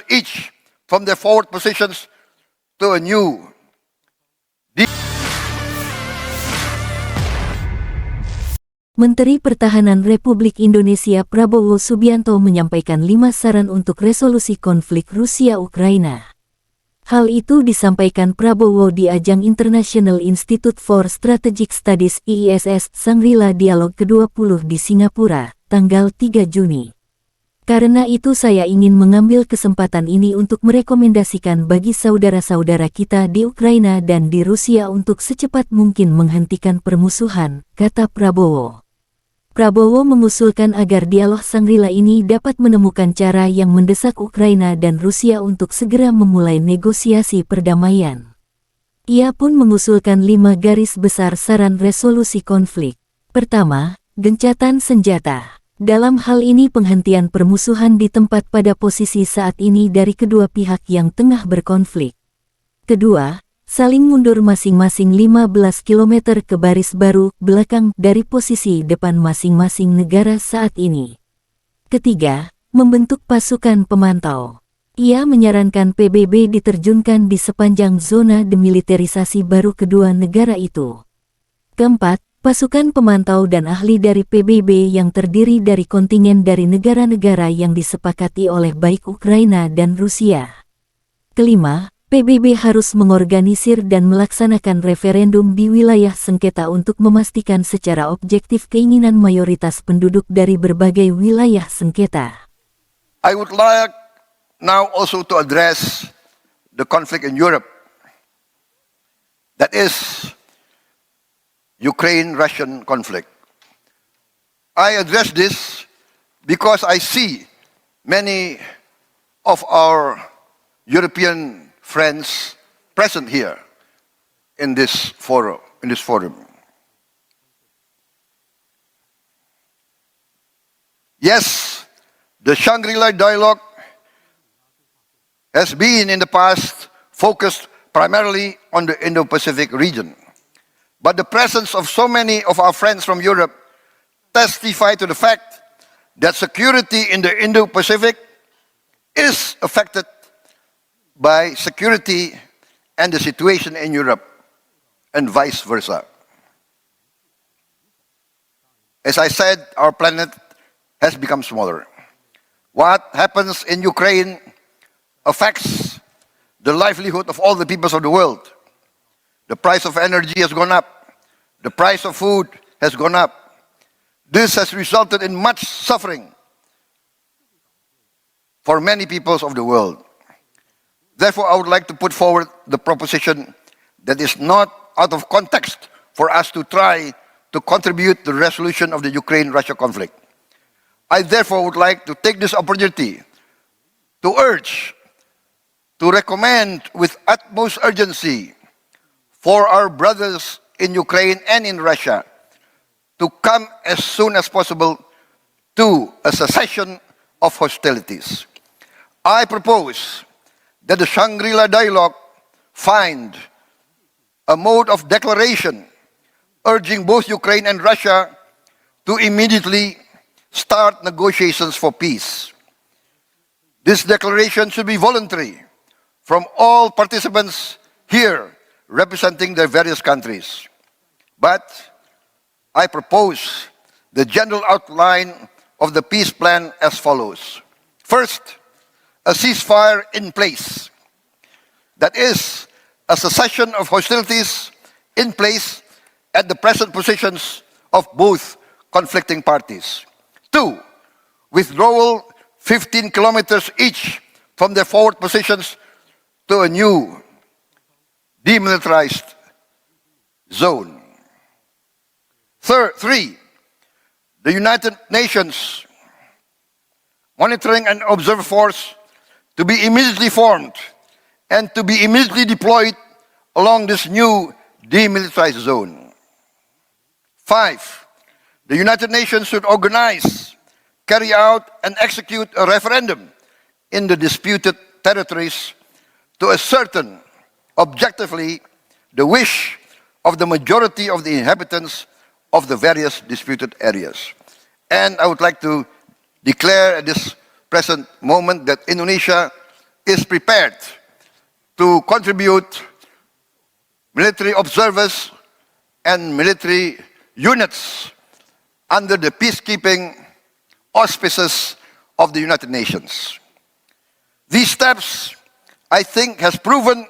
each from their forward positions to a new. Menteri Pertahanan Republik Indonesia Prabowo Subianto menyampaikan 5 saran untuk resolusi konflik Rusia-Ukraina. Hal itu disampaikan Prabowo di ajang International Institute for Strategic Studies IISS Shangri-La Dialog ke-20 di Singapura, tanggal 3 Juni. Karena itu saya ingin mengambil kesempatan ini untuk merekomendasikan bagi saudara-saudara kita di Ukraina dan di Rusia untuk secepat mungkin menghentikan permusuhan, kata Prabowo. Prabowo mengusulkan agar dialog Shangri-La ini dapat menemukan cara yang mendesak Ukraina dan Rusia untuk segera memulai negosiasi perdamaian. Ia pun mengusulkan 5 garis besar saran resolusi konflik. Pertama, gencatan senjata. Dalam hal ini penghentian permusuhan di tempat pada posisi saat ini dari kedua pihak yang tengah berkonflik. Kedua, saling mundur masing-masing 15 km ke baris baru belakang dari posisi depan masing-masing negara saat ini. Ketiga, membentuk pasukan pemantau. Ia menyarankan PBB diterjunkan di sepanjang zona demilitarisasi baru kedua negara itu. Keempat, pasukan pemantau dan ahli dari PBB yang terdiri dari kontingen dari negara-negara yang disepakati oleh baik Ukraina dan Rusia. Kelima, PBB harus mengorganisir dan melaksanakan referendum di wilayah sengketa untuk memastikan secara objektif keinginan mayoritas penduduk dari berbagai wilayah sengketa. I would like now also to address the conflict in Europe. That is Ukraine-Russian conflict. I address this because I see many of our European friends present here in this forum. Yes, the Shangri-La dialogue has been in the past focused primarily on the Indo-Pacific region. But the presence of so many of our friends from Europe testify to the fact that security in the Indo-Pacific is affected by security and the situation in Europe, and vice versa. As I said, our planet has become smaller. What happens in Ukraine affects the livelihood of all the peoples of the world. The price of energy has gone up. The price of food has gone up. This has resulted in much suffering for many peoples of the world. Therefore, I would like to put forward the proposition that is not out of context for us to try to contribute to the resolution of the Ukraine-Russia conflict. I therefore would like to take this opportunity to urge, to recommend with utmost urgency for our brothers in Ukraine and in Russia to come as soon as possible to a cessation of hostilities. I propose that the Shangri-La dialogue find a mode of declaration urging both Ukraine and Russia to immediately start negotiations for peace. This declaration should be voluntary from all participants here representing their various countries. But I propose the general outline of the peace plan as follows. First, a ceasefire in place. That is, a cessation of hostilities in place at the present positions of both conflicting parties. Two, withdrawal 15 kilometers each from their forward positions to a new demilitarized zone. Three, the United Nations monitoring and observer force to be immediately formed and to be immediately deployed along this new demilitarized zone. Five, the United Nations should organize, carry out, and execute a referendum in the disputed territories to ascertain objectively the wish of the majority of the inhabitants of the various disputed areas. And I would like to declare at this present moment that Indonesia is prepared to contribute military observers and military units under the peacekeeping auspices of the United Nations. These steps, I think, has proven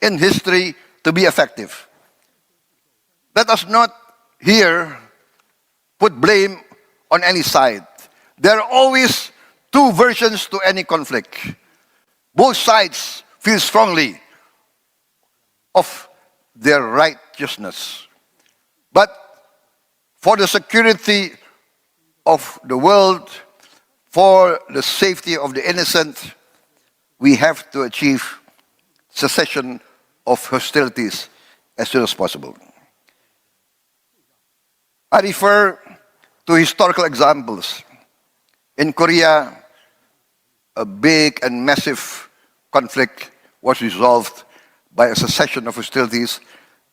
in history to be effective. Let us not here put blame on any side. There are always two versions to any conflict. Both sides feel strongly of their righteousness. But for the security of the world, for the safety of the innocent, we have to achieve cessation of hostilities as soon as possible. I refer to historical examples. In Korea, a big and massive conflict was resolved by a cessation of hostilities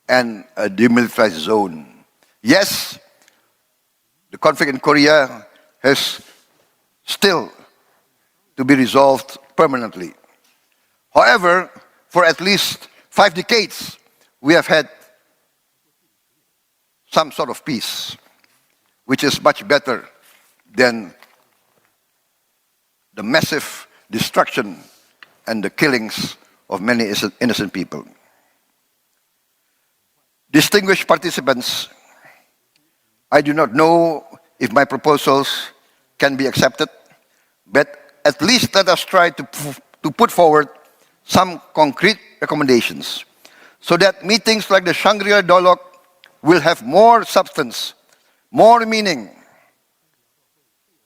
and a demilitarized zone. Yes, the conflict in Korea has still to be resolved permanently. However, for at least 5 decades, we have had some sort of peace, which is much better than the massive destruction and the killings of many innocent people. Distinguished participants, I do not know if my proposals can be accepted, but at least let us try to put forward some concrete recommendations so that meetings like the Shangri-La dialogue will have more substance, more meaning,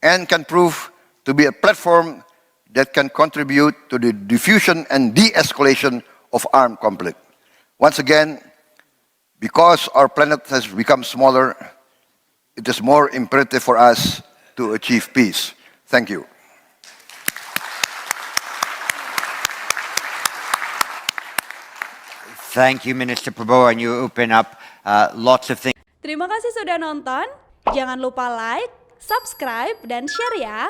and can prove to be a platform that can contribute to the diffusion and de-escalation of armed conflict. Once again, because our planet has become smaller, it is more imperative for us to achieve peace. Thank you. Thank you, Minister Prabowo, and you open up lots of things. Terima kasih sudah nonton. Jangan lupa like, subscribe, dan share ya.